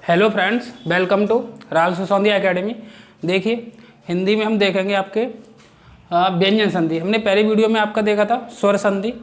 Hello friends, welcome to Rahul Sisodia academy. देखिए, हिंदी में हम देखेंगे आपके व्यंजन संधि। हमने पहली वीडियो में आपका देखा था स्वर संधि।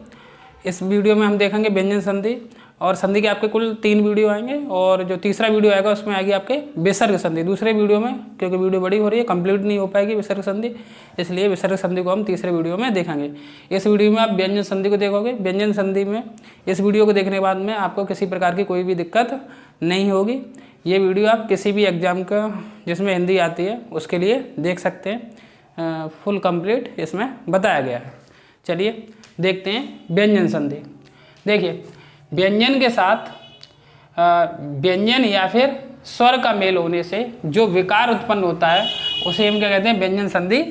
इस वीडियो में हम देखेंगे व्यंजन संधि, और संधि के आपके कुल 3 वीडियो आएंगे, और जो तीसरा वीडियो आएगा उसमें आएगी आपके विसर्ग संधि दूसरे वीडियो में, क्योंकि वीडियो बड़ी हो रही है, कंप्लीट नहीं हो पाएगी विसर्ग संधि, इसलिए विसर्ग संधि को हम तीसरे वीडियो में देखेंगे। इस वीडियो में आप व्यंजन संधि को देखोगे। व्यंजन संधि में इस वीडियो को देखने के बाद में आपको किसी प्रकार की कोई भी दिक्कत नहीं होगी। ये वीडियो आप किसी भी एग्ज़ाम का जिसमें हिंदी आती है उसके लिए देख सकते हैं। फुल कंप्लीट इसमें बताया गया है। चलिए देखते हैं व्यंजन संधि। देखिए, व्यंजन के साथ व्यंजन या फिर स्वर का मेल होने से जो विकार उत्पन्न होता है उसे हम क्या कहते हैं? व्यंजन संधि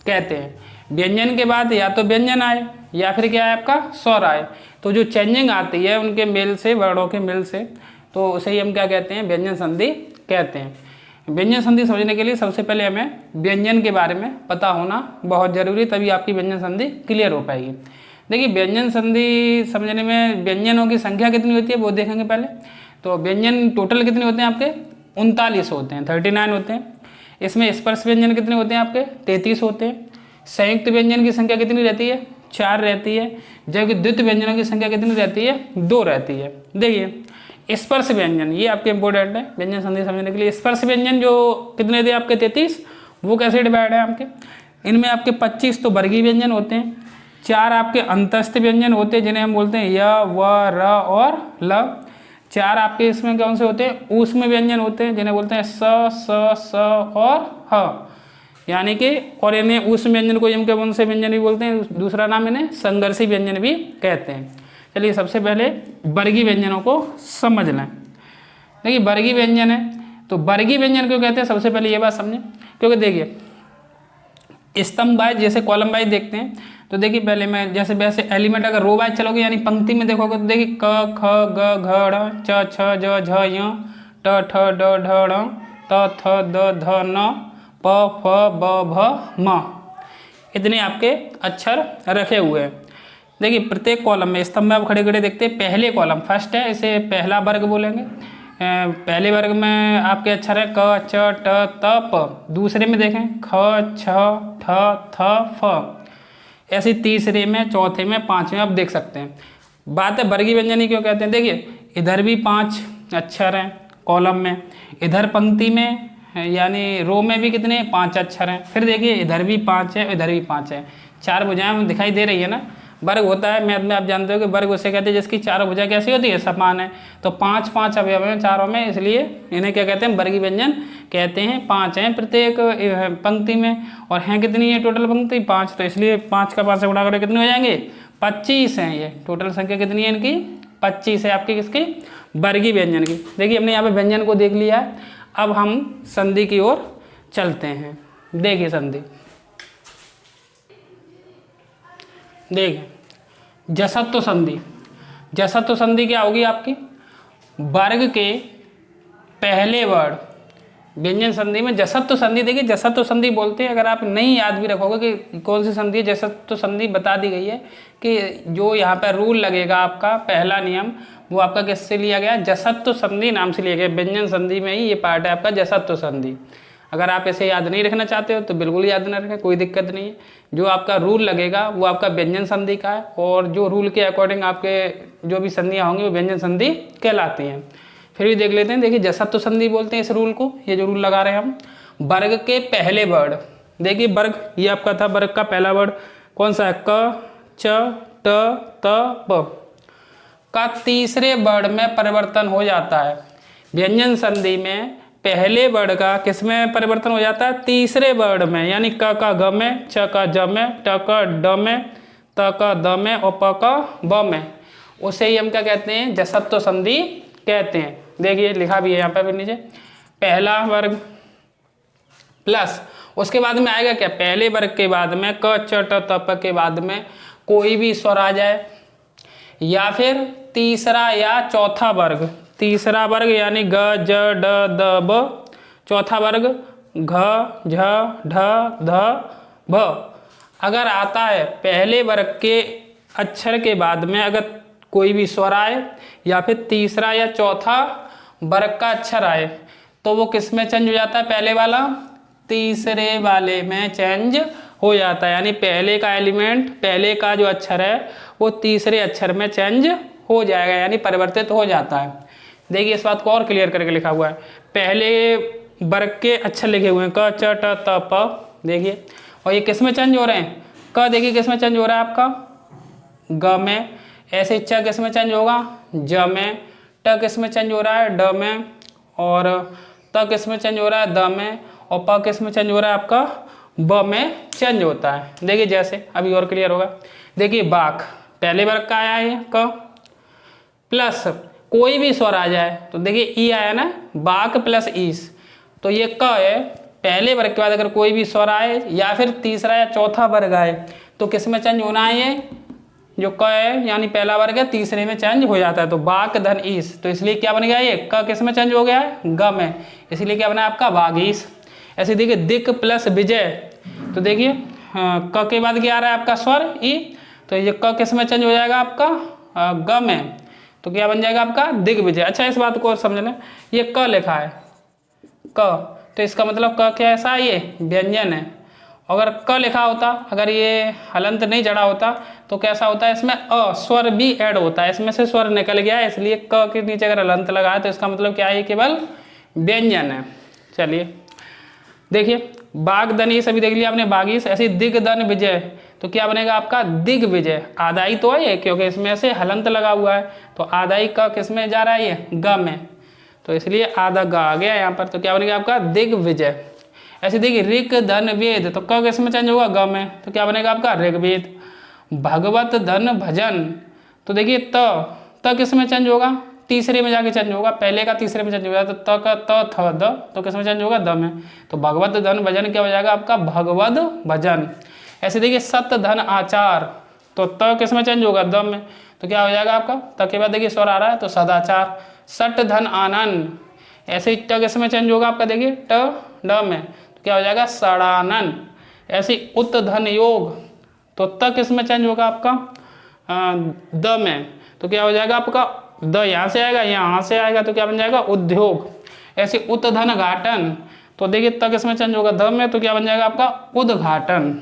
कहते हैं। व्यंजन के बाद या तो व्यंजन आए या फिर क्या है आपका स्वर आए, तो जो चेंजिंग आती है उनके मेल से, वर्णों के मेल से, तो उसे ही हम क्या कहते हैं? व्यंजन संधि कहते हैं। व्यंजन संधि समझने के लिए सबसे पहले हमें व्यंजन के बारे में पता होना बहुत ज़रूरी, तभी आपकी व्यंजन संधि क्लियर हो पाएगी। देखिए, व्यंजन संधि समझने में व्यंजनों की संख्या कितनी होती है वो देखेंगे पहले। तो व्यंजन टोटल कितने होते हैं आपके? 39 होते हैं, 39 होते हैं। इसमें स्पर्श व्यंजन कितने होते हैं आपके? 33 होते हैं। संयुक्त व्यंजन की संख्या कितनी रहती है? 4 रहती है। जबकि द्वितीय व्यंजनों की संख्या कितनी रहती है? 2 रहती है। देखिए, स्पर्श व्यंजन ये आपके इंपॉर्टेंट है व्यंजन संधि समझने के लिए। स्पर्श व्यंजन जो कितने थे आपके? 33। वो कैसे डिवाइड है आपके? इनमें आपके 25 तो वर्गीय व्यंजन होते हैं, 4 आपके अंतस्थ व्यंजन होते हैं जिन्हें हम बोलते हैं य, व, र और ल। 4 आपके इसमें कौन से होते हैं? ऊष्म व्यंजन होते हैं जिन्हें बोलते हैं स और ह, यानी कि, और इन्हें ऊष्म व्यंजन को हम क्या कौन से व्यंजन भी बोलते हैं? दूसरा नाम इन्हें संघर्षी व्यंजन भी कहते हैं। चलिए सबसे पहले वर्गीय व्यंजनों को समझ लें। देखिए, वर्गीय व्यंजन है तो वर्गीय व्यंजन क्यों कहते हैं? सबसे पहले ये बात समझें, क्योंकि देखिए स्तंभ वाइज जैसे कॉलम वाइज देखते हैं, तो देखिए पहले मैं जैसे वैसे एलिमेंट अगर रो वाइज चलोगे यानी पंक्ति में देखोगे तो देखिए क ख ग घ ढ च छ ज झ य ट ठ ड ढ ढ़ त थ द ध न प फ ब भ म, इतने आपके अक्षर रखे हुए हैं। देखिए प्रत्येक कॉलम में स्तंभ में आप खड़े खड़े देखते हैं, पहले कॉलम फर्स्ट है, इसे पहला वर्ग बोलेंगे। पहले वर्ग में आपके अक्षर है क च ट त प। दूसरे में देखें ख छ ठ थ फ। ऐसे तीसरे में, चौथे में, पांचवें आप देख सकते हैं। बात है वर्गीय व्यंजन ही क्यों कहते हैं? देखिए, इधर भी 5 अक्षर हैं कॉलम में, इधर पंक्ति में यानी रो में भी कितने? 5 अक्षर हैं। फिर देखिए इधर भी 5 है, इधर भी 5 है। 4 भुजाएं दिखाई दे रही है ना। वर्ग होता है मैथ में, आप जानते हो कि वर्ग उसे कहते हैं जिसकी चारों भुजा कैसी होती है? समान है। तो 5 अवयव हैं चारों में, इसलिए इन्हें क्या कहते हैं? वर्गीय व्यंजन कहते हैं। 5 हैं प्रत्येक पंक्ति में, और हैं कितनी है टोटल पंक्ति? 5, तो इसलिए 5 का 5 से गुणा करें कितने हो जाएंगे? 25 हैं। ये टोटल संख्या कितनी है इनकी? 25 है आपकी किसकी? वर्गीय व्यंजन की। देखिए हमने यहाँ पे व्यंजन को देख लिया है, अब हम संधि की ओर चलते हैं। देखिए संधि, देखिए जसत्व संधि। जसत्व संधि क्या होगी आपकी? वर्ग के पहले वर्ण व्यंजन संधि में जसत्व संधि। देखिए जसत्व संधि बोलते हैं, अगर आप नहीं याद भी रखोगे कि कौन सी संधि है, जसत्व संधि बता दी गई है कि जो यहाँ पर रूल लगेगा आपका पहला नियम, वो आपका किससे लिया गया? जसत्व संधि नाम से लिया गया। व्यंजन संधि में ही ये पार्ट है आपका जसत्व संधि। अगर आप ऐसे याद नहीं रखना चाहते हो तो बिल्कुल याद ना रखें, कोई दिक्कत नहीं है। जो आपका रूल लगेगा वो आपका व्यंजन संधि का है, और जो रूल के अकॉर्डिंग आपके जो भी संधियाँ होंगी वो व्यंजन संधि कहलाती हैं। फिर भी देख लेते हैं। देखिए जसत्व संधि बोलते हैं इस रूल को, ये जो रूल लगा रहे हैं हम। वर्ग के पहले वर्ण, देखिए वर्ग ये आपका था, वर्ग का पहला वर्ण कौन सा है? क च ट त प का तीसरे वर्ण में परिवर्तन हो जाता है। व्यंजन संधि में पहले वर्ण का किस में परिवर्तन हो जाता है? तीसरे वर्ण में, यानी क का ग में, च का ज में, ट का ड में, त का द में और प का ब में। उसे ही हम क्या कहते हैं? जसत्व संधि कहते हैं। देखिए लिखा भी है यहाँ पर नीचे, पहला वर्ग प्लस उसके बाद में आएगा क्या? पहले वर्ग के बाद में क च ट त प के बाद में कोई भी स्वर आ जाए, या फिर तीसरा या चौथा वर्ग। तीसरा वर्ग यानी ग ज ड द ब, चौथा वर्ग घ झ ढ ध भ अगर आता है पहले वर्ग के अक्षर के बाद में अगर कोई भी स्वर आए, या फिर तीसरा या चौथा वर्ग का अक्षर आए तो वो किस में चेंज हो जाता है? पहले वाला तीसरे वाले में चेंज हो जाता है, यानी पहले का एलिमेंट, पहले का जो अक्षर है वो तीसरे अक्षर में चेंज हो जाएगा, यानी परिवर्तित हो जाता है। देखिए इस बात को और क्लियर करके लिखा हुआ है, पहले वर्ग के अक्षर लिखे हुए हैं क च ट त प, देखिए, और ये किस में चेंज हो रहे हैं? क देखिए किस में चेंज हो रहा है आपका? ग में। ऐसे च किस में चेंज होगा? ज में। ट किस में चेंज हो रहा है? ड में। और त किस में चेंज हो रहा है? द में। और प किस में चेंज हो रहा है आपका? ब में चेंज होता है। देखिए जैसे अभी और क्लियर होगा। देखिए बाक पहले वर्ग का आया है क, प्लस कोई भी स्वर आ जाए तो देखिए ई आया ना, बाक प्लस ईस, तो ये क है। पहले वर्ग के बाद अगर कोई भी स्वर आए या फिर तीसरा या चौथा वर्ग आए तो किस में चेंज होना है? ये जो क है यानी पहला वर्ग है तीसरे में चेंज हो जाता है, तो बाक धन ईस, तो इसलिए क्या बन गया? ये क किस में चेंज हो गया है? ग में, इसलिए क्या बना आपका? बागीस। ऐसे देखिए दिक प्लस विजय, तो देखिए क के बाद क्या आ रहा है आपका? स्वर ई, तो ये क किस में चेंज हो जाएगा आपका? ग में, तो क्या बन जाएगा आपका? दिग्विजय। अच्छा इस बात को और समझना, ये क लिखा है क, तो इसका मतलब क क्या ऐसा है? ये व्यंजन है। अगर क लिखा होता, अगर ये हलंत नहीं जड़ा होता तो कैसा होता है? इसमें अ स्वर भी ऐड होता है, इसमें से स्वर निकल गया है, इसलिए क के नीचे अगर हलंत लगा है तो इसका मतलब क्या है? ये केवल व्यंजन है। चलिए देखिए बाग धनीस अभी देख लिया आपने, बागीस। ऐसे दिग्धन विजय, तो क्या बनेगा आपका? दिग्विजय। आदाई तो है ये, क्योंकि इसमें से हलंत लगा हुआ है, तो आदाई का किस में जा रहा है? ये ग में, तो इसलिए आधा ग आ गया यहाँ पर, तो क्या बनेगा आपका? दिग्विजय। ऐसे देखिए ऋक धन वेद, तो क किस में चेंज होगा? ग में, तो क्या बनेगा आपका? ऋग्वेद। भगवत धन भजन, तो देखिए त किस में चेंज होगा? तीसरे में जाके चेंज होगा, पहले का तीसरे में चेंज होगा, तो त का त थ द, तो किस में चेंज होगा? द में, तो भगवत धन भजन क्या हो जाएगा आपका? भगवद भजन। ऐसे देखिए सत्य धन आचार, तो त किस में चेंज होगा? द में, तो क्या हो जाएगा आपका? त के बाद देखिए स्वर आ रहा है तो सदाचार। सट धन आनंद, ऐसे ट किस में चेंज होगा आपका? देखिए ट ड में, तो क्या हो जाएगा? सड़ानन। ऐसे उत धन योग, तो त किस में चेंज होगा आपका? द में, तो क्या हो जाएगा आपका? द यहाँ से आएगा, यहाँ से आएगा, तो क्या बन जाएगा? उद्योग। ऐसे उत धन घाटन, तो देखिए त किस में चेंज होगा? द में, तो क्या बन जाएगा आपका? उद्घाटन।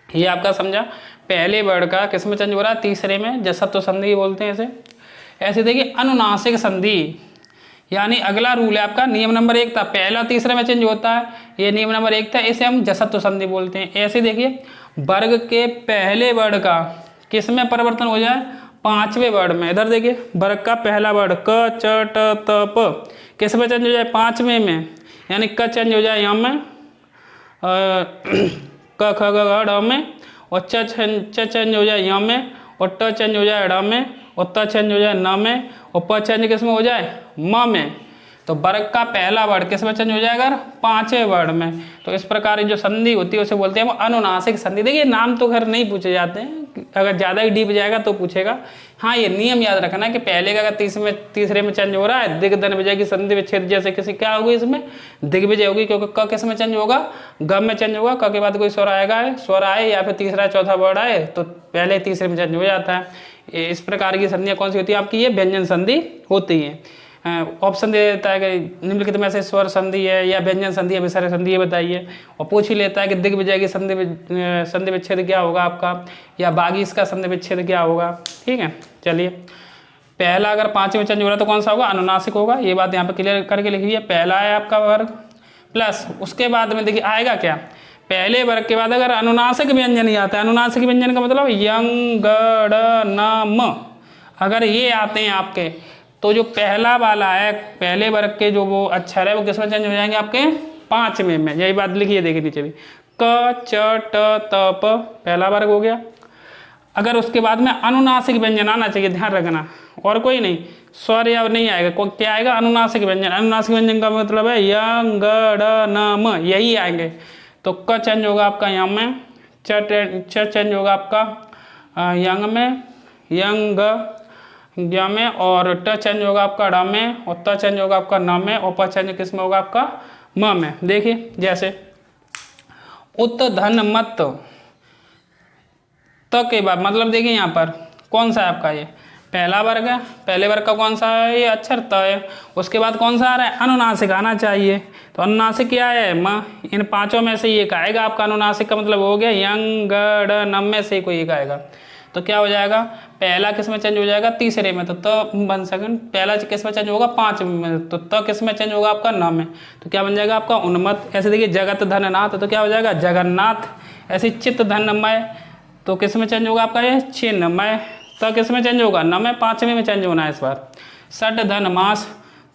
ये आपका समझा, पहले वर्ड का किस में चेंज हो रहा है? तीसरे में, जसत्व संधि बोलते हैं इसे। ऐसे देखिए अनुनासिक संधि, यानी अगला रूल है आपका, नियम नंबर 1 था, पहला तीसरे में चेंज होता है, ये नियम नंबर 1 था, इसे हम जसत्व संधि बोलते हैं। ऐसे देखिए वर्ग के पहले वर्ड का किस में परिवर्तन हो जाए? पांचवें वर्ड में। इधर देखिए वर्ग का पहला वर्ड क च ट त प किस में चेंज हो जाए? पांचवें में, यानी क चेंज हो जाए यहाँ में क ख ग घ ढ में, और च चेंज हो जाए यहाँ में, और ट चेंज हो जाए ड़ में, और त चेंज हो जाए न में, और प चेंज किस में हो जाए? म में। तो वर्ग का पहला वर्ड किस में चेंज हो जाएगा? पांचवें वर्ड में। तो इस प्रकार की जो संधि होती है उसे बोलते हैं हम अनुनासिक संधि। देखिए नाम तो खैर नहीं पूछे जाते हैं, अगर ज़्यादा ही डीप जाएगा तो पूछेगा। हाँ ये नियम याद रखना कि पहले का अगर तीसरे में चेंज हो रहा है, दिग्धन विजय की संधि विच्छेद जैसे किसी क्या होगी? इसमें दिग्विजय होगी, क्योंकि क किस में चेंज होगा? ग में चेंज होगा। क के बाद कोई स्वर आएगा, स्वर आए या फिर तीसरा चौथा वर्ड आए तो पहले तीसरे में चेंज हो जाता है। इस प्रकार की संधियाँ कौन सी होती है आपकी? ये व्यंजन संधि होती है। ऑप्शन दे देता है कि निम्नलिखित में से स्वर संधि है या व्यंजन संधि है, विसर्ग संधि है, बताइए। और पूछ ही लेता है कि दिग्विजय की संधि विच्छेद क्या होगा आपका, या बागीस का संधि विच्छेद क्या होगा। ठीक है, चलिए पहला अगर पांचवें में चेंज हो रहा है तो कौन सा होगा? अनुनासिक होगा। ये बात यहाँ पे क्लियर करके लिखिए। पहला है आपका वर्ग, प्लस उसके बाद में देखिए आएगा क्या? पहले वर्ग के बाद अगर अनुनासिक व्यंजन ही आता है, अनुनासिक व्यंजन का मतलब यंग ड न म, अगर ये आते हैं आपके तो जो पहला वाला है पहले वर्ग के जो वो अक्षर है वो किस में चेंज हो जाएंगे आपके? पांचवें में। यही बात लिखिए, देखिए नीचे भी क च ट त प पहला वर्ग हो गया। अगर उसके बाद में अनुनासिक व्यंजन आना चाहिए, ध्यान रखना, और कोई नहीं, स्वर या नहीं आएगा, क्या आएगा? अनुनासिक व्यंजन। अनुनासिक व्यंजन का मतलब है यंग ड न म, यही आएंगे। तो क चेंज होगा आपका यहाँ में, च चेंज होगा आपका यंग में, यंग ग में, और ट चेंज होगा आपका ड में, और त चेंज होगा आपका न में, और प चेंज किस में होगा आपका? म में। देखिए जैसे उत धन मत, त के बाद मतलब देखिए यहाँ पर कौन सा है आपका? ये पहला वर्ग है, पहले वर्ग का कौन सा है, ये अक्षर त है। उसके बाद कौन सा आ रहा है, अनुनासिक आना चाहिए। तो अनुनासिक क्या है, म। इन पांचों में से एक आएगा आपका अनुनासिक का मतलब हो गया यंग ड नम में से कोई एक आएगा। तो क्या हो जाएगा, पहला किस में चेंज हो जाएगा, तीसरे में। तो त 1 सेकंड, पहला किस में चेंज होगा, 5 में। तो त किस में चेंज होगा आपका, न में। तो क्या बन जाएगा आपका उन्मत्त। ऐसे देखिए जगत धन नाथ, तो क्या हो जाएगा जगन्नाथ। ऐसे चित्त धनमय, तो किस में चेंज होगा आपका ये चिन्मय। तो किस में चेंज होगा, न में, 5वें में चेंज होना है इस बार। षड धन मास,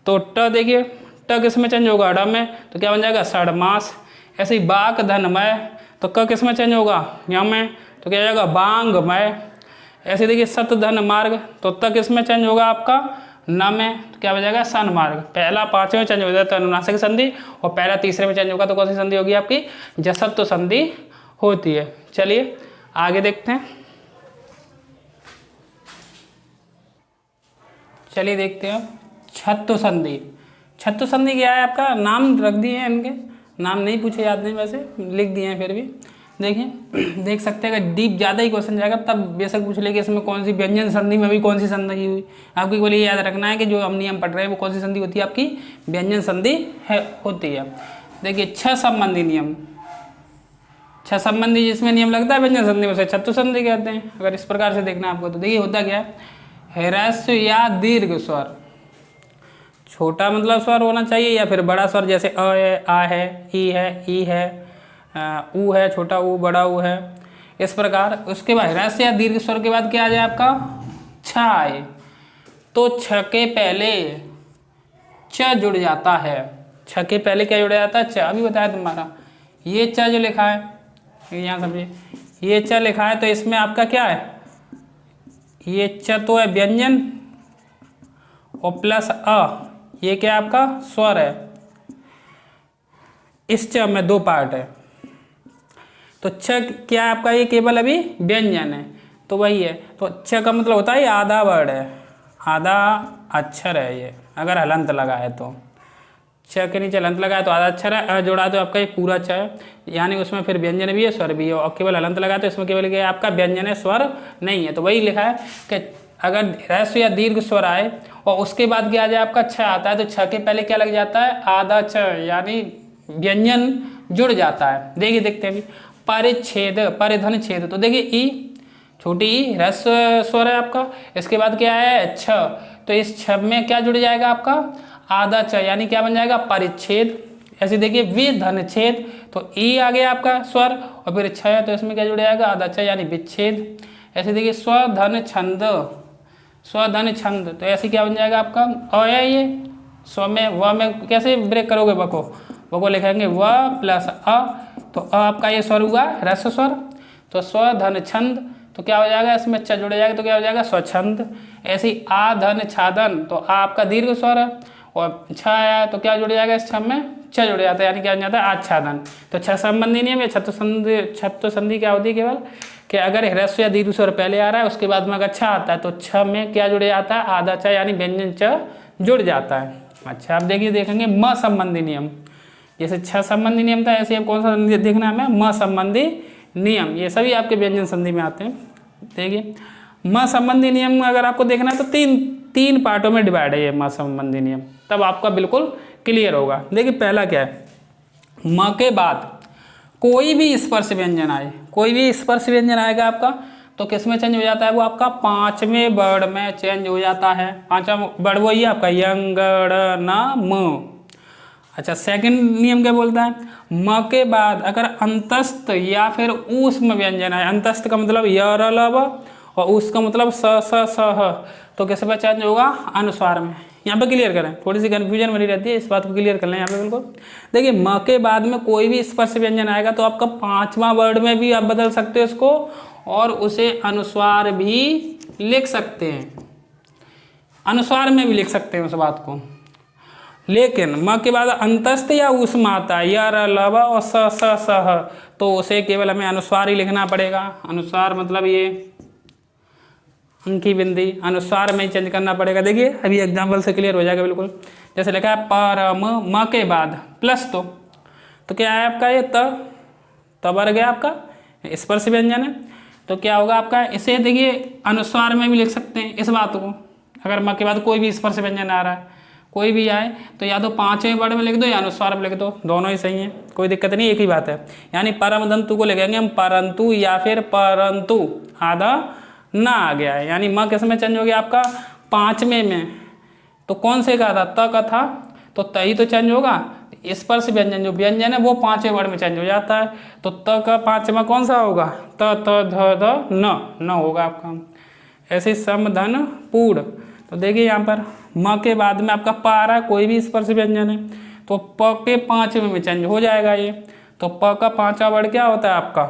तो ट देखिए ट किस में चेंज होगा, ड में। तो क्या बन जाएगा षडमास। ऐसे ही बाक धनमय, तो क किस में चेंज होगा, य में। तो क्या हो जाएगा बांगमय। ऐसे देखिए सत धन मार्ग, तो त किस में चेंज होगा आपका, न में। तो क्या हो जाएगा सन मार्ग। पहला 5वें में चेंज हो जाता है अनुनासिक संधि, और पहला तीसरे में चेंज होगा तो कौन सी संधि होगी आपकी, जसत्व संधि होती है। चलिए आगे देखते हैं। चलिए देखते हैं छत्व संधि। छत्व संधि क्या है, आपका नाम रख दिए हैं, इनके नाम नहीं पूछे याद नहीं, वैसे लिख दिए हैं फिर भी। देखिए देख सकते हैं, अगर डीप ज़्यादा ही क्वेश्चन जाएगा तब बेशक पूछ ले कि इसमें कौन सी व्यंजन संधि में भी कौन सी संधि हुई। आपको केवल ये याद रखना है कि जो हम नियम पढ़ रहे हैं वो कौन सी संधि होती है, आपकी व्यंजन संधि है होती है। देखिए 6 संबंधी नियम, 6 संबंधी जिसमें नियम लगता है व्यंजन संधि में से छत्व संधि कहते हैं। अगर इस प्रकार से देखना है आपको, तो देखिए होता क्या है, ह्रस्व या दीर्घ स्वर, छोटा मतलब स्वर होना चाहिए या फिर बड़ा स्वर, जैसे अ है, आ है, ई है, ई है, ऊ है, छोटा ऊ, बड़ा ऊ है, इस प्रकार। उसके बाद ह्रस्व या दीर्घ स्वर के बाद क्या आ जाए आपका, छ आए, तो छ के पहले च जुड़ जाता है। छ के पहले क्या जुड़ जाता है, च। अभी बताया तुम्हारा, ये च जो लिखा है यहाँ समझिए, ये च लिखा है, तो इसमें आपका क्या है, ये च तो है व्यंजन, और प्लस अ, ये क्या आपका स्वर है। इस च में 2 पार्ट है, तो छ क्या है आपका, ये केवल अभी व्यंजन है, तो वही है। तो छ का मतलब होता है ये आधा वर्ड है, आधा अक्षर है ये, अगर हलंत लगा है तो। छ के नीचे हलंत लगा है तो आधा अक्षर है, अ जोड़ा तो आपका ये पूरा छ है, यानी उसमें फिर व्यंजन भी है स्वर भी है। और केवल हलंत लगा है तो इसमें केवल क्या है आपका व्यंजन है, स्वर नहीं है। तो वही लिखा है कि अगर ह्रस्व या दीर्घ स्वर आए और उसके बाद क्या आ जाए आपका छ आता है, तो छ के पहले क्या लग जाता है, आधा छ, यानी व्यंजन जुड़ जाता है। देखिए देखते हैं अभी, परिच्छेद, परिधन छेद, तो देखिए ई, छोटी ई ह्रस्व स्वर है आपका, इसके बाद क्या है छ, तो इस छ में क्या जुड़ जाएगा आपका, आधा छ, यानी क्या बन जाएगा परिच्छेद। ऐसे देखिए विधन छेद, तो ई आ गया आपका स्वर, और फिर छ है तो इसमें क्या जुड़ जाएगा, आधा छ, यानी विच्छेद। ऐसे देखिए स्वधन छंद, स्वधन छंद, तो ऐसे क्या बन जाएगा आपका, अ है ये, स्व में व में कैसे ब्रेक करोगे, व को लिखेंगे व प्लस अ, तो अ आपका ये स्वर हुआ ह्रस्व स्वर, तो स्वधन छंद, तो क्या हो जाएगा, इसमें च जुड़ जाएगा, तो क्या हो जाएगा स्वच्छंद। ऐसे ही आधन छादन, तो आ आपका दीर्घ स्वर है, और छ आया तो क्या जुड़ जाएगा, इस छ में छ जुड़ जाता है, यानी क्या बन जाता है आच्छादन। तो छ संबंधी नियम है, छत्व संधि, छत्व संधि क्या होती है केवल कि अगर ह्रस्व या दीर्घ स्वर पहले आ रहा है, उसके बाद में अगर छ आता है तो छ में क्या जुड़ जाता है, आधा छ, यानी व्यंजन च जुड़ जाता है। अच्छा आप देखिए देखेंगे म संबंधी नियम, जैसे छ संबंधी नियम था, ऐसे अब कौन सा देखना है हमें, म संबंधी नियम, ये सभी आपके व्यंजन संधि में आते हैं। देखिए म संबंधी नियम अगर आपको देखना है तो तीन पार्टों में डिवाइड है ये म संबंधी नियम, तब आपका बिल्कुल क्लियर होगा। देखिए पहला क्या है, म के बाद कोई भी स्पर्श व्यंजन आए, कोई भी स्पर्श व्यंजन आएगा आपका, तो किस में चेंज हो जाता है, वो आपका 5वें वर्ड में चेंज हो जाता है। 5वां वर्ड वही है आपका यंगड़नम। अच्छा सेकंड नियम क्या बोलता है, म के बाद अगर अंतस्थ या फिर ऊष्म व्यंजन है, अंतस्थ का मतलब यरलब और ऊष्म का मतलब स स स ह, तो किस में चेंज होगा, अनुस्वार में। यहाँ पे क्लियर करें, थोड़ी सी कन्फ्यूजन बनी रहती है, इस बात को क्लियर कर लें यहाँ पे बिल्कुल। देखिए म के बाद में कोई भी स्पर्श व्यंजन आएगा तो आपका 5वां वर्ड में भी आप बदल सकते हो इसको, और उसे अनुस्वार भी लिख सकते हैं, अनुस्वार में भी लिख सकते हैं उस बात को। लेकिन म के बाद अंतस्थ या ऊष्म आता है, य र ल व और स स स ह, तो उसे केवल हमें अनुस्वार ही लिखना पड़ेगा। अनुस्वार मतलब ये अंकी बिंदी, अनुस्वार में चेंज करना पड़ेगा। देखिए अभी एग्जाम्पल से क्लियर हो जाएगा बिल्कुल। जैसे लिखा है परम, म के बाद प्लस तो क्या है आपका ये त वर्ग है आपका, स्पर्श व्यंजन है, तो क्या होगा आपका, इसे देखिए अनुस्वार में भी लिख सकते हैं इस बात को। अगर म के बाद कोई भी स्पर्श व्यंजन आ रहा है, कोई भी आए, तो या तो पांचवें वर्ड में लिख दो या अनुस्वार में लिख दो, दोनों ही सही है, कोई दिक्कत नहीं, एक ही बात है। यानी परम दंतु को लिखेंगे हम परंतु या फिर परंतु, आधा ना आ गया है, यानी म किस में चेंज हो गया आपका, पांचवें में। तो कौन से का था, त का था, तो त ही तो चेंज होगा। स्पर्श व्यंजन जो व्यंजन है वो पांचवें वर्ड में चेंज हो जाता है, तो त का पांचवा कौन सा होगा, त थ ध ध न होगा आपका। ऐसे सम धन पूर्ण, तो देखिए यहाँ पर म के बाद में आपका प आ रहा है, कोई भी स्पर्श व्यंजन है, तो प के पांचवें में चेंज हो जाएगा ये। तो प का पांचवा वर्ड क्या होता है आपका,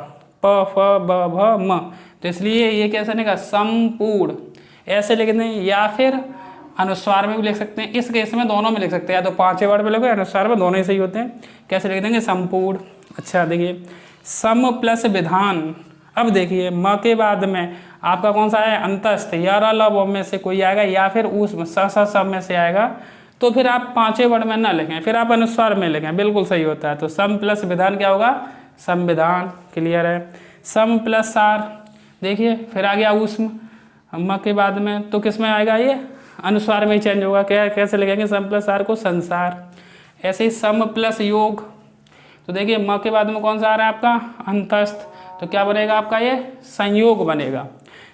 प फ ब भ म, तो इसलिए ये कैसे लिखा, संपूर्ण ऐसे लिख दें, या फिर अनुस्वार में भी लिख सकते हैं। इस केस में दोनों में लिख सकते हैं, या तो पांचवें वर्ड में लिखो, अनुस्वार में, दोनों ही सही होते हैं। कैसे लिख देंगे, संपूर्ण। अच्छा देखिए सम प्लस विधान। अब देखिए म के बाद में आपका कौन सा है, अंतस्थ, या र ल व में से कोई आएगा, या फिर उस स में से आएगा, तो फिर आप पांचवें वर्ड में ना लिखें, फिर आप अनुस्वार में लिखें, बिल्कुल सही होता है। तो सम प्लस विधान क्या होगा, संविधान। क्लियर है। सम प्लस सार, देखिए फिर आ गया ऊष्म म के बाद में, तो किस में आएगा, ये अनुस्वार में ही चेंज होगा। क्या, कैसे लिखेंगे सम प्लस सार को, संसार। ऐसे ही सम प्लस योग, तो देखिए म के बाद में कौन सा आ रहा है आपका, अंतस्थ, तो क्या बनेगा आपका, ये संयोग बनेगा।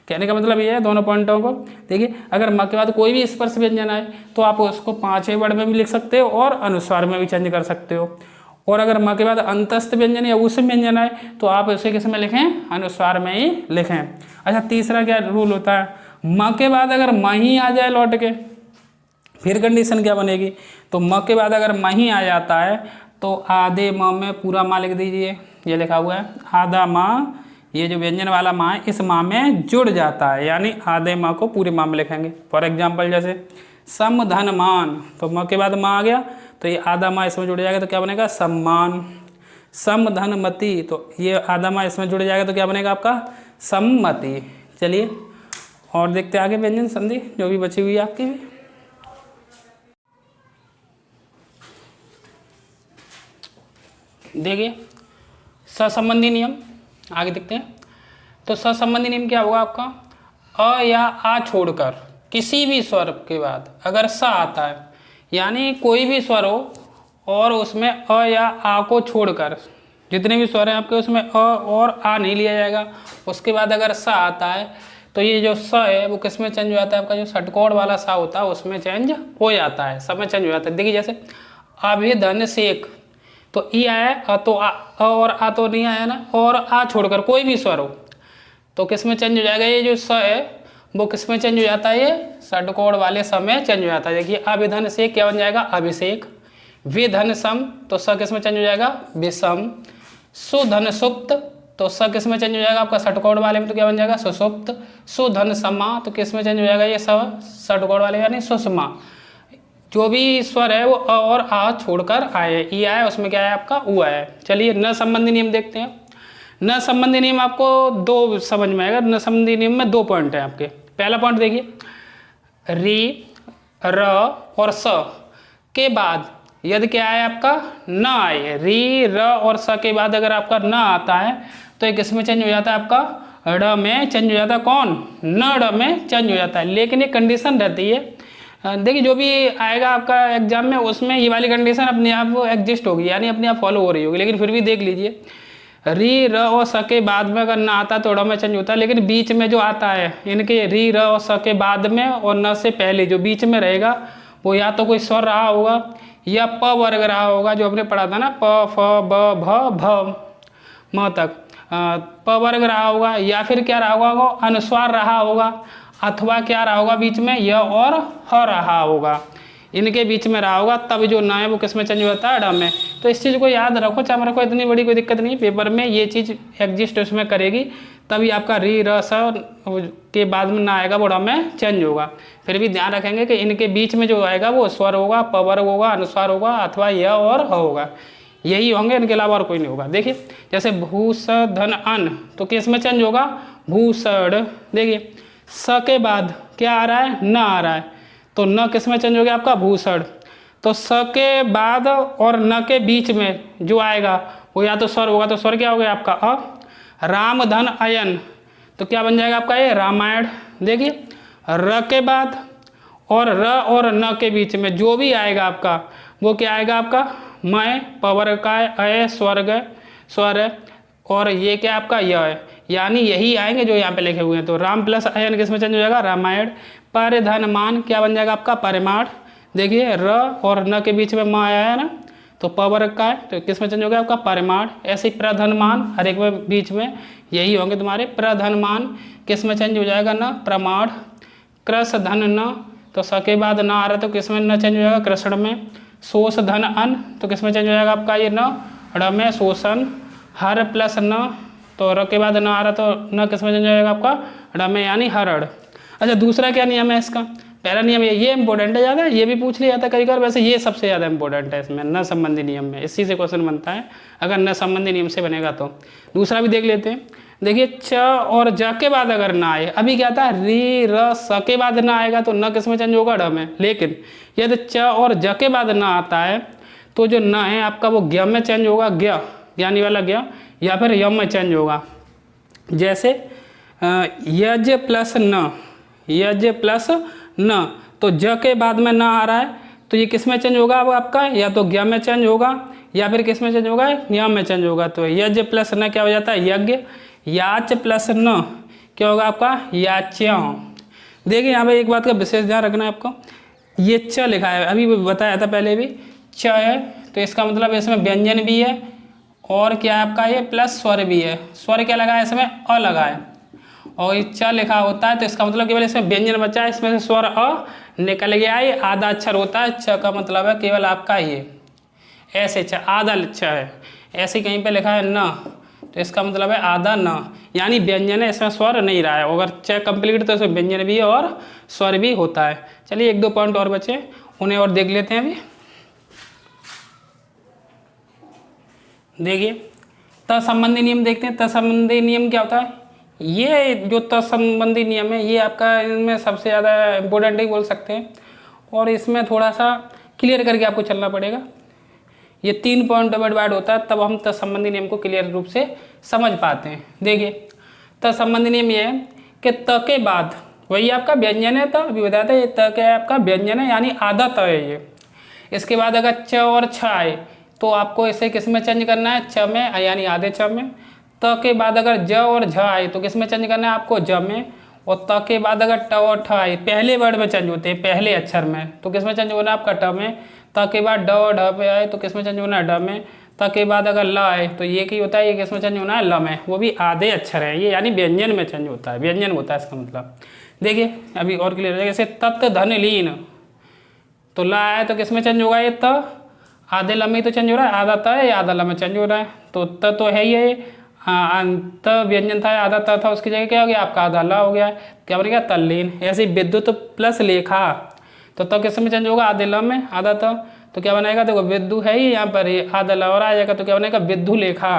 कहने का मतलब ये है दोनों पॉइंटों को। देखिए अगर म के बाद कोई भी स्पर्श व्यंजन आए तो आप उसको पांचवें वर्ड में भी लिख सकते हो और अनुस्वार में भी चेंज कर सकते हो। और अगर म के बाद अंतस्थ व्यंजन या ऊष्म व्यंजन आए तो आप उसे किस में लिखें, अनुस्वार में ही लिखें। अच्छा तीसरा क्या रूल होता है, म के बाद अगर म ही आ जाए लौट के, फिर कंडीशन क्या बनेगी, तो म के बाद अगर म ही आ जाता है तो आधे म में पूरा माँ लिख दीजिए, ये लिखा हुआ है आधा माँ, ये जो व्यंजन वाला माँ है इस माँ में जुड़ जाता है, यानी आधे माँ को पूरे माँ में लिखेंगे। फॉर एग्जाम्पल जैसे सम धन मान, तो म के बाद माँ आ गया तो ये आधा माँ इसमें जुड़ जाएगा तो क्या बनेगा, सम्मान। सम धन मति, तो ये आधा माँ इसमें जुड़ जाएगा तो क्या बनेगा आपका, सम्मति। चलिए और देखते आगे व्यंजन संधि जो भी बची हुई है आपकी भी। देखिए सहसंबंधी नियम आगे देखते हैं। तो सहसंबंधी नियम क्या होगा आपका, अ या आ छोड़कर किसी भी स्वर के बाद अगर स आता है, यानी कोई भी स्वर हो और उसमें अ या आ को छोड़कर जितने भी स्वर हैं आपके उसमें अ और आ नहीं लिया जाएगा, उसके बाद अगर स आता है तो ये जो स है वो किस में चेंज हो जाता है, आपका जो षटकोण वाला सा होता है उसमें चेंज हो जाता है, सब में चेंज हो जाता है। देखिए जैसे अभिधन शेख, तो ई आया अ तो अ और आ तो नहीं आया ना, और आ छोड़कर कोई भी स्वर हो तो किस में चेंज हो जाएगा, ये जो स है वो किस में चेंज हो जाता है, ये षटकोण वाले स में चेंज हो जाता है। देखिए अभिधन से क्या बन जाएगा, अभिषेक। विधन सम, तो स किस में चेंज हो जाएगा, विषम। सुधन सुप्त, तो स किस में चेंज हो जाएगा आपका षटकोण वाले में, तो क्या बन जाएगा, सुसुप्त। सुधन समा, तो किस में चेंज हो जाएगा, ये स षटकोण वाले यानी सुषमा। जो भी स्वर है वो अ और आ छोड़कर आए, ई आया उसमें क्या है आपका, उ आया। चलिए न संबंधी नियम देखते हैं। न संबंधी नियम आपको दो समझ में आएगा। न संबंधी नियम में 2 पॉइंट है आपके। पहला पॉइंट देखिए, री र और स के बाद यदि क्या है आपका, न आए, री र और स के बाद अगर आपका न आता है तो एक इसमें चेंज हो जाता है आपका ड़ में चेंज हो जाता है, कौन, न ड़ में चेंज हो जाता है। लेकिन एक कंडीशन रहती है, देखिए जो भी आएगा आपका एग्जाम में उसमें ये वाली कंडीशन अपने आप एग्जिस्ट होगी, यानी अपने आप फॉलो हो रही होगी, लेकिन फिर भी देख लीजिए री र और स के बाद में अगर न आता तो ड़ में चेंज होता है, लेकिन बीच में जो आता है इनके री र और स के बाद में और न से पहले जो बीच में रहेगा वो या तो कोई स्वर रहा होगा या प वर्ग रहा होगा, जो हमने पढ़ा था ना, प फ ब भ भ म तक प वर्ग रहा होगा, या फिर क्या रहा होगा, वो अनुस्वार रहा होगा, अथवा क्या रहा होगा बीच में य और ह रहा होगा, इनके बीच में रहा होगा, तब जो न है वो किस में चेंज होता है, ड में। तो इस चीज़ को याद रखो, चाहे रखो, इतनी बड़ी कोई दिक्कत नहीं, पेपर में ये चीज़ एग्जिस्ट उसमें करेगी, तभी आपका री र स के बाद में ना आएगा वो ड में चेंज होगा। फिर भी ध्यान रखेंगे कि इनके बीच में जो आएगा वो स्वर होगा, प वर्ग होगा, अनुस्वार होगा, अथवा य और ह होगा, यही होंगे, इनके अलावा और कोई नहीं होगा। देखिए जैसे भूस धन अन, तो किस में चेंज होगा, भूषण। देखिए स के बाद क्या आ रहा है, न आ रहा है, तो न किस में चेंज हो गया आपका, भूषण। तो स के बाद और न के बीच में जो आएगा वो या तो स्वर होगा, तो स्वर क्या हो गया आपका अ। राम धन अयन, तो क्या बन जाएगा आपका ये रामायण। देखिए र के बाद और र और न के बीच में जो भी आएगा आपका वो क्या आएगा आपका मैं, पवर का है, स्वर्ग स्वर है, और ये क्या आपका य है, यानी यही आएंगे जो यहाँ पे लिखे हुए हैं। तो राम प्लस अयन किस में चेंज हो जाएगा रामायण। पर धन मान क्या बन जाएगा आपका परिमाण। देखिए र और न के बीच में म आया है ना, तो पवर का है तो किस में चेंज हो गया आपका परिमाण। ऐसे ही प्रधन मान हर एक में बीच में यही होंगे तुम्हारे। प्रधन मान किस में चेंज हो जाएगा न प्रमाण। कृष धन न तो स के बाद न आ रहा तो किस में न चेंज हो जाएगा कृष्ण में। शोष धन अन तो किस में चेंज हो जाएगा आपका ये न ड़ में शोषण। हर प्लस न तो र के बाद न आ रहा तो न किस में चेंज हो जाएगा आपका ड़ में यानी हरड़। अच्छा दूसरा क्या नियम है इसका, पहला नियम ये इंपॉर्टेंट है ज़्यादा, ये भी पूछ लिया जाता है कई बार, वैसे ये सबसे ज़्यादा इंपॉर्टेंट है इसमें न संबंधी नियम में, इसी से क्वेश्चन बनता है अगर न संबंधी नियम से बनेगा तो। दूसरा भी देख लेते हैं। देखिए च और ज के बाद अगर ना आए, अभी क्या था री र स के बाद ना आएगा तो न किस में चेंज होगा ड में। लेकिन यदि च और ज के बाद ना आता है तो जो न है आपका वो ज्ञ में चेंज होगा, ज्ञ ज्ञानी वाला ज्ञ, या फिर यम में चेंज होगा। जैसे यज प्लस न, यज प्लस न तो ज के बाद में ना आ रहा है तो ये किस में चेंज होगा अब आपका, या तो ज्ञ में चेंज होगा या फिर किस में चेंज होगा यम में चेंज होगा। तो यज प्लस न क्या हो जाता है यज्ञ। याच प्लस न क्या होगा आपका याच्य। देखिए यहाँ पे एक बात का विशेष ध्यान रखना है आपको, ये च लिखा है अभी बताया था पहले भी च है तो इसका मतलब इसमें व्यंजन भी है और क्या है आपका ये प्लस स्वर भी है। स्वर क्या लगा है इसमें अ लगा है, और ये च लिखा होता है तो इसका मतलब केवल इसमें व्यंजन बचा है, इसमें से स्वर अ निकल गया है। आधा अक्षर होता है च का मतलब है केवल आपका ये ऐसे च आधा च है, ऐसे कहीं पे लिखा है न तो इसका मतलब है आधा न, यानी व्यंजन है इसमें स्वर नहीं रहा है। अगर च कंप्लीट तो इसमें व्यंजन भी है और स्वर भी होता है। चलिए एक दो पॉइंट और बचे उन्हें और देख लेते हैं अभी। देखिए तत्संबंधी नियम देखते हैं। तत्संबंधी नियम क्या होता है, ये जो तत्संबंधी नियम है ये आपका इनमें सबसे ज़्यादा इम्पोर्टेंट ही बोल सकते हैं, और इसमें थोड़ा सा क्लियर करके आपको चलना पड़ेगा। ये 3 पॉइंट में डिवाइड होता है तब हम तत्संबंधी नियम को क्लियर रूप से समझ पाते हैं। देखिए तत्संबंधी नियम ये है कि त के बाद वही आपका व्यंजन है, तो अभी बताया था ये त क्या है आपका व्यंजन है यानी आधा त है ये। इसके बाद अगर च और छ आए तो आपको इसे किस में चेंज करना है च में यानी आधे च में। त के बाद अगर ज और झ आए तो किस में चेंज करना है आपको ज में। और त के बाद अगर ट और ठ आए पहले वर्ड में चेंज होते हैं पहले अक्षर में तो किस में चेंज होना है आपका ट में। त के बाद ड और ढ पे आए तो किस में चेंज होना है ड में। त के बाद अगर ल आए तो ये की होता है ये किस में चेंज होना है ल में, वो भी आधे अक्षर है ये यानी व्यंजन में चेंज होता है, व्यंजन होता है इसका मतलब। देखिए अभी और क्लियर हो जाएगा। जैसे तत् धन लीन तो ला आया तो किस में चेंज होगा ये त, आधे ल में तो चेंज हो रहा है, आधा त है या आधा ल में चेंज हो रहा है। तो त तो है ही है, त व्यंजन था आधा त था उसकी जगह क्या हो गया आपका आधा ल हो गया है, क्या बनेगा तल्लीन। ऐसे ही विद्युत प्लस लेखा तो त किस में चेंज होगा आधे ल में आधा त, तो क्या बनाएगा देखो विद्यु है ही यहाँ पर ही आधा ल और आ जाएगा तो क्या बनेगा विद्यु लेखा।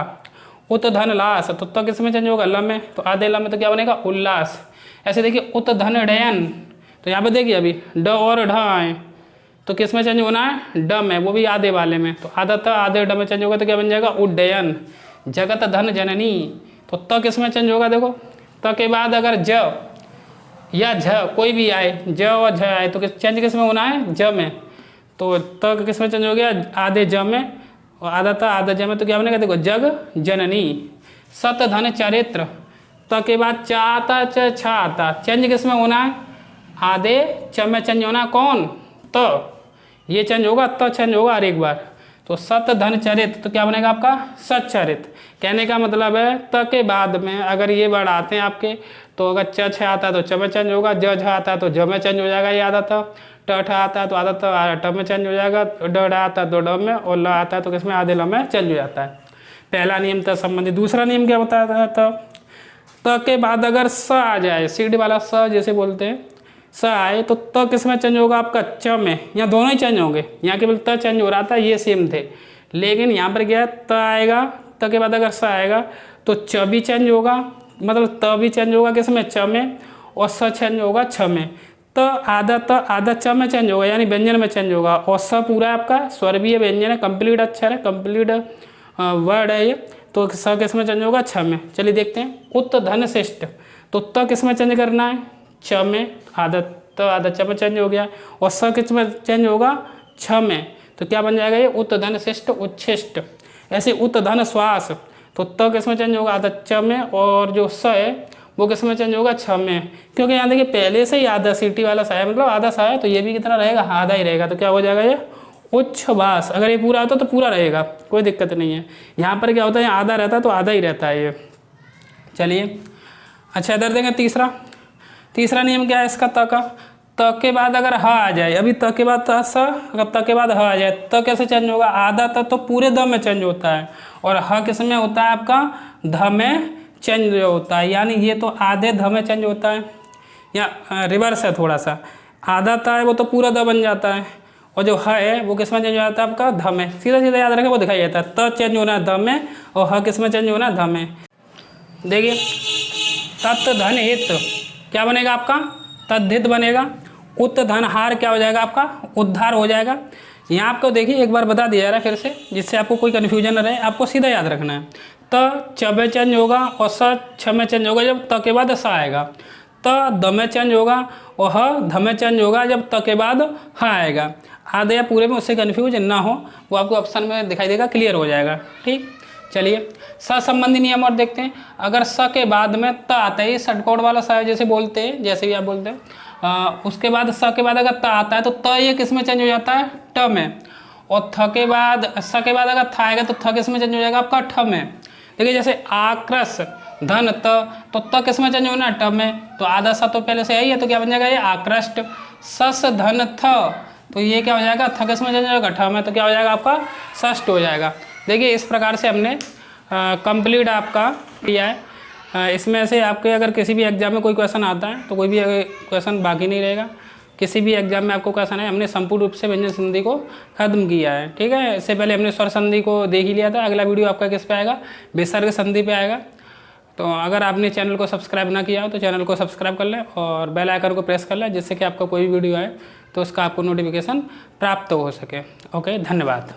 उत धन लास तो त किस में चेंज होगा ल में, तो आधे ल में तो क्या बनेगा उल्लास। ऐसे देखिए उत धन डयन तो यहाँ पे देखिए अभी ड और ढ आए तो किस में चेंज होना है ड में, वो भी आधे वाले में। तो आधा त आधे ड में चेंज होगा तो क्या बन जाएगा उड्डयन। जगत धन जननी तो त किस में चेंज होगा देखो, त के बाद अगर ज या झ कोई भी आए ज और झ आए तो चेंज किस में होना है ज में। तो त किस में चेंज हो गया आधे ज में और आधा त आधा ज में, तो क्या बनेगा देखो जग जननी। सत धन चरित्र त के बाद च आता च छ आता, चेंज किस में होना है आधे च में चेंज होना कौन त, ये चेंज होगा त चेंज होगा हर एक बार। तो सत धन चरित तो क्या बनेगा आपका सच्चरित। कहने का मतलब है त के बाद में अगर ये वर्ड आते हैं आपके तो अगर च छ आता है तो च में चेंज होगा, ज झ आता है तो ज में चेंज हो जाएगा ये आधा था, ट ठ आता है तो आधा था ट में चेंज हो जाएगा, ड ढ आता है तो ड में, और ल आता है तो किसमें आधे ल में चेंज हो जाता है। पहला नियम था संबंधी। दूसरा नियम क्या बताया था, त के बाद अगर स आ जाए सीढ़ी वाला स जैसे बोलते हैं स आए तो त किस में चेंज होगा आपका च में, यहाँ दोनों ही चेंज होंगे। यहाँ केवल त चेंज हो रहा था ये सेम थे, लेकिन यहाँ पर क्या है त आएगा, त के बाद अगर स आएगा तो च भी चेंज होगा, मतलब त भी चेंज होगा किस में च में, और स चेंज होगा छ में। त आधा च में चेंज होगा यानी व्यंजन में चेंज होगा, और स पूरा आपका स्वर भी है व्यंजन है कंप्लीट अक्षर है कंप्लीट वर्ड है ये, तो स किस में चेंज होगा छ में। चलिए देखते हैं। उत धन शिष्ट तो त किस में चेंज करना है, च में, आधा त आधा च में चेंज हो गया, और स किस में चेंज होगा, छ में। तो क्या बन जाएगा ये, उत धन शिष्ट उच्छिष्ट। ऐसे उत धन श्वास, तो त किस में चेंज होगा, आधा च में, और जो स है वो किस में चेंज होगा, छ में। क्योंकि यहाँ देखिए पहले से ही आधा सीटी वाला सा है, मतलब आधा सा है, तो ये भी कितना रहेगा, आधा ही रहेगा। तो क्या हो जाएगा ये, उच्छ्वास। अगर ये पूरा होता तो पूरा रहेगा, कोई दिक्कत नहीं है। यहाँ पर क्या होता है, आधा रहता है तो आधा ही रहता है ये। चलिए अच्छा, इधर देखें तीसरा नियम क्या है इसका, त का। त के बाद अगर ह आ जाए, अभी त के बाद त स, अगर त के बाद ह आ जाए, त कैसे चेंज होगा, आधा त तो पूरे द में चेंज होता है, और ह किस में होता है आपका, ध में चेंज होता है। यानी ये तो आधे ध में चेंज होता है, या रिवर्स है थोड़ा सा, आधा त है वो तो पूरा द बन जाता है, और जो ह है वो किस में चेंज हो जाता है आपका, ध में। सीधा सीधा याद रखें, वो दिखाई देता है, त चेंज होना है ध में, और ह किस में चेंज होना है, ध में। देखिए तत् धन हित क्या बनेगा आपका, तद्धित बनेगा। उत धन हार क्या हो जाएगा आपका, उद्धार हो जाएगा। यहाँ आपको देखिए एक बार बता दिया जा रहा है फिर से, जिससे आपको कोई कन्फ्यूजन न रहे, आपको सीधा याद रखना है। त च में चेंज होगा, और स छ में चेंज होगा जब त के बाद स आएगा। त द में चेंज होगा, और ह ध में चेंज होगा जब त के बाद ह आएगा। आधे या पूरे में उससे कन्फ्यूज ना हो, वो आपको ऑप्शन में दिखाई देगा, क्लियर हो जाएगा। ठीक, चलिए स संबंधी नियम और देखते हैं। अगर स के बाद में त आता है, ये षटकोण वाला स है जैसे बोलते हैं, जैसे भी आप बोलते हैं, उसके बाद स के बाद अगर त आता है तो त ये किस में चेंज हो जाता है, ट में। और थ के बाद, स के बाद अगर थ आएगा तो थ किस में चेंज हो जाएगा आपका, ठ में। देखिए जैसे आक्रस धन त, तो त किस में चेंज होना है, ट में। तो आधा स तो पहले से है ही है, तो क्या बन जाएगा ये, आकृष्ट। सस धन थ, तो ये क्या हो जाएगा, थ किस में चेंज हो जाएगा, ठ में। तो क्या हो जाएगा आपका, षष्ठ हो जाएगा। देखिए इस प्रकार से हमने कंप्लीट आपका किया है। इसमें से आपके अगर किसी भी एग्जाम में कोई क्वेश्चन आता है तो कोई भी क्वेश्चन बाकी नहीं रहेगा। किसी भी एग्जाम में आपको क्वेश्चन है, हमने संपूर्ण रूप से व्यंजन संधि को खत्म किया है। ठीक है, इससे पहले हमने स्वर संधि को देख ही लिया था। अगला वीडियो आपका किस पे आएगा, विसर्ग संधि पे आएगा। तो अगर आपने चैनल को सब्सक्राइब ना किया हो तो चैनल को सब्सक्राइब कर लें और बेल आइकन को प्रेस कर लें, जिससे कि आपका कोई भी वीडियो आए तो उसका आपको नोटिफिकेशन प्राप्त हो सके। ओके, धन्यवाद।